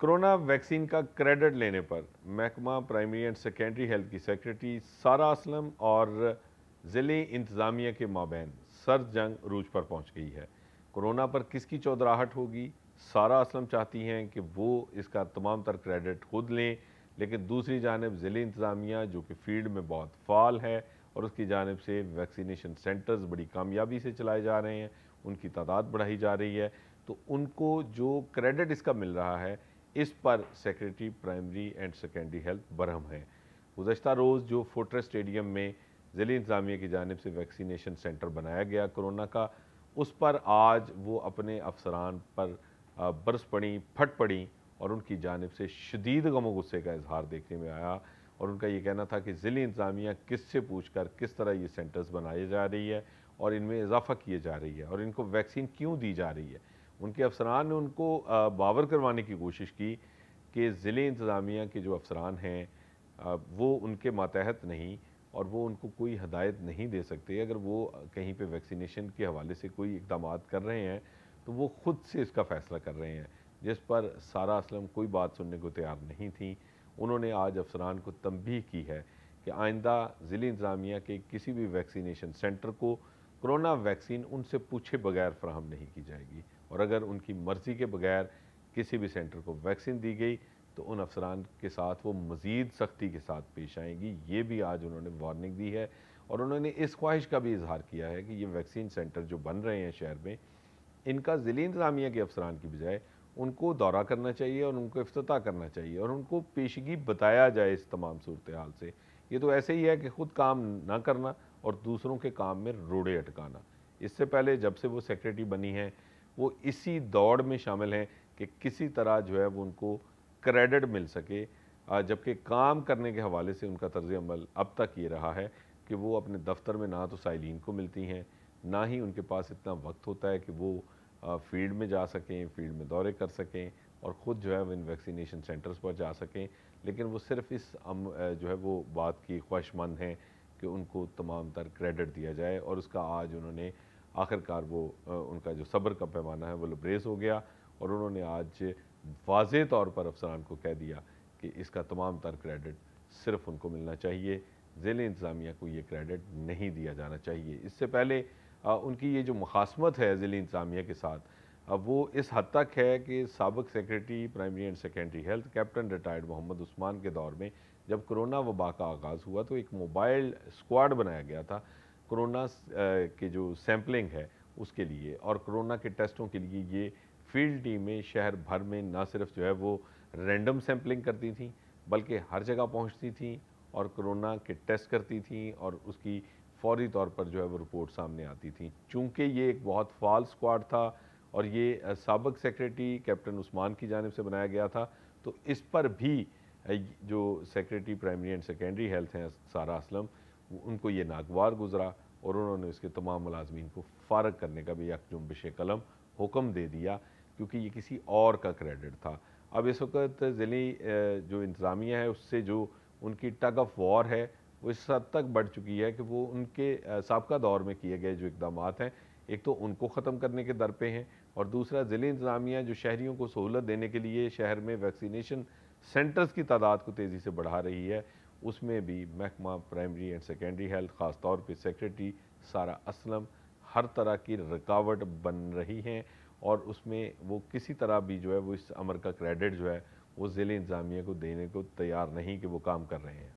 Corona vaccine का credit लेने पर महकमा प्राइमरी एंड सेकेंडरी हेल्थ की सेक्रेटरी सारा असलम और ज़िले इंतज़ामिया के माबैन सर्द जंग रूज पर पहुंच गई है। कोरोना पर किसकी चौधराहट होगी? सारा असलम चाहती हैं कि वो इसका तमाम तर क्रेडिट खुद लें, लेकिन दूसरी जानब ज़िले इंतज़ामिया जो कि फील्ड में बहुत फ़ाल है और उसकी जानब से वैक्सीनेशन सेंटर्स बड़ी कामयाबी से चलाए जा रहे हैं, उनकी तादाद बढ़ाई जा रही है, तो उनको जो क्रेडिट इसका मिल रहा है इस पर secretary primary and secondary health Barham है। गुज़श्ता रोज़ जो फोर्ट्रेस स्टेडियम में ज़िली इंतज़ामिया की जानिब से वैक्सीनेशन सेंटर बनाया गया कोरोना का, उस पर आज वो अपने अफसरान पर बरस पड़ी, फट पड़ी और उनकी जानिब से शदीद गम गुस्से का इजहार देखने में आया। और उनका ये कहना था कि ज़िली इंतज़ामिया किससे पूछ कर किस तरह ये सेंटर्स बनाए जा रही है और इनमें इजाफ़ा किए जा रही है और इनको वैक्सीन क्यों दी जा रही है। उनके अफसरान ने उनको बावर करवाने की कोशिश की कि ज़िले इंतज़ामिया के जो अफसरान हैं वो उनके मातहत नहीं और वो उनको कोई हदायत नहीं दे सकते। अगर वो कहीं पे वैक्सीनेशन के हवाले से कोई इक़दाम कर रहे हैं तो वो ख़ुद से इसका फ़ैसला कर रहे हैं, जिस पर सारा असलम कोई बात सुनने को तैयार नहीं थी। उन्होंने आज अफसरान को तंबीह की है कि आइंदा ज़िले इंतज़ामिया के किसी भी वैक्सीनेशन सेंटर को कोरोना वैक्सीन उनसे पूछे बगैर फ़राहम नहीं की जाएगी और अगर उनकी मर्ज़ी के बगैर किसी भी सेंटर को वैक्सीन दी गई तो उन अफसरान के साथ वो मज़ीद सख्ती के साथ पेश आएंगी। ये भी आज उन्होंने वार्निंग दी है और उन्होंने इस ख्वाहिश का भी इजहार किया है कि ये वैक्सीन सेंटर जो बन रहे हैं शहर में, इनका ज़िली इंतज़ामिया के अफसरान की बजाय उनको दौरा करना चाहिए और उनको इफ्तिताह करना चाहिए और उनको पेशगी बताया जाए इस तमाम सूरत हाल से। ये तो ऐसे ही है कि ख़ुद काम ना करना और दूसरों के काम में रोड़े अटकाना। इससे पहले जब से वो सेक्रेटरी बनी हैं वो इसी दौड़ में शामिल हैं कि किसी तरह जो है वो उनको क्रेडिट मिल सके, जबकि काम करने के हवाले से उनका तर्ज़ अमल अब तक ये रहा है कि वो अपने दफ्तर में ना तो साइलिन को मिलती हैं, ना ही उनके पास इतना वक्त होता है कि वो फील्ड में जा सकें, फील्ड में दौरे कर सकें और ख़ुद जो है वो इन वैक्सीनेशन सेंटर्स पर जा सकें। लेकिन वो सिर्फ़ इस जो है वो बात की ख्वाहिशमंद हैं कि उनको तमाम तर क्रेडिट दिया जाए और उसका आज उन्होंने आखिरकार वो उनका जो सब्र का पैमाना है वो लबरेज हो गया और उन्होंने आज वाज़े तौर पर अफसरान को कह दिया कि इसका तमाम तर क्रेडिट सिर्फ़ उनको मिलना चाहिए, ज़िले इंतज़ामिया को ये क्रेडिट नहीं दिया जाना चाहिए। इससे पहले उनकी ये जो मुखासमत है ज़िले इंतज़ामिया के साथ, वो इस हद तक है कि साबिक़ secretary primary and secondary health captain retired Mohammad Usman के दौर में जब कोरोना वबा का आगाज़ हुआ तो एक मोबाइल स्क्वाड बनाया गया था कोरोना के जो सैम्पलिंग है उसके लिए और कोरोना के टेस्टों के लिए। ये फील्ड टीमें शहर भर में ना सिर्फ जो है वो रैंडम सैम्पलिंग करती थी बल्कि हर जगह पहुंचती थी और कोरोना के टेस्ट करती थी और उसकी फौरी तौर पर जो है वो रिपोर्ट सामने आती थी। चूँकि ये एक बहुत फाल स्क्वाड था और ये साबिक़ सेक्रेटरी कैप्टन उस्मान की जानिब से बनाया गया था, तो इस पर भी जो secretary primary and secondary health हैं सारा असलम, उनको ये नागवार गुजरा और उन्होंने इसके तमाम मुलाजमीन को फ़ारग करने का भी जुम्बिश कलम हुक्म दे दिया क्योंकि ये किसी और का क्रेडिट था। अब इस वक्त ज़िली जो इंतज़ामिया है उससे जो उनकी टग ऑफ वॉर है वो इस हद तक बढ़ चुकी है कि वो उनके साबका दौर में किए गए जो इक़दाम हैं, एक तो उनको ख़त्म करने के दर पे हैं और दूसरा ज़िली इंतज़ामिया जो शहरियों को सहूलत देने के लिए शहर में वैक्सीनेशन सेंटर्स की तादाद को तेज़ी से बढ़ा रही है, उसमें भी महकमा प्राइमरी एंड सेकेंडरी हेल्थ ख़ास तौर पे सेक्रेटरी सारा असलम हर तरह की रुकावट बन रही हैं और उसमें वो किसी तरह भी जो है वो इस अमर का क्रेडिट जो है वो ज़िले इंतज़ामिया को देने को तैयार नहीं कि वो काम कर रहे हैं।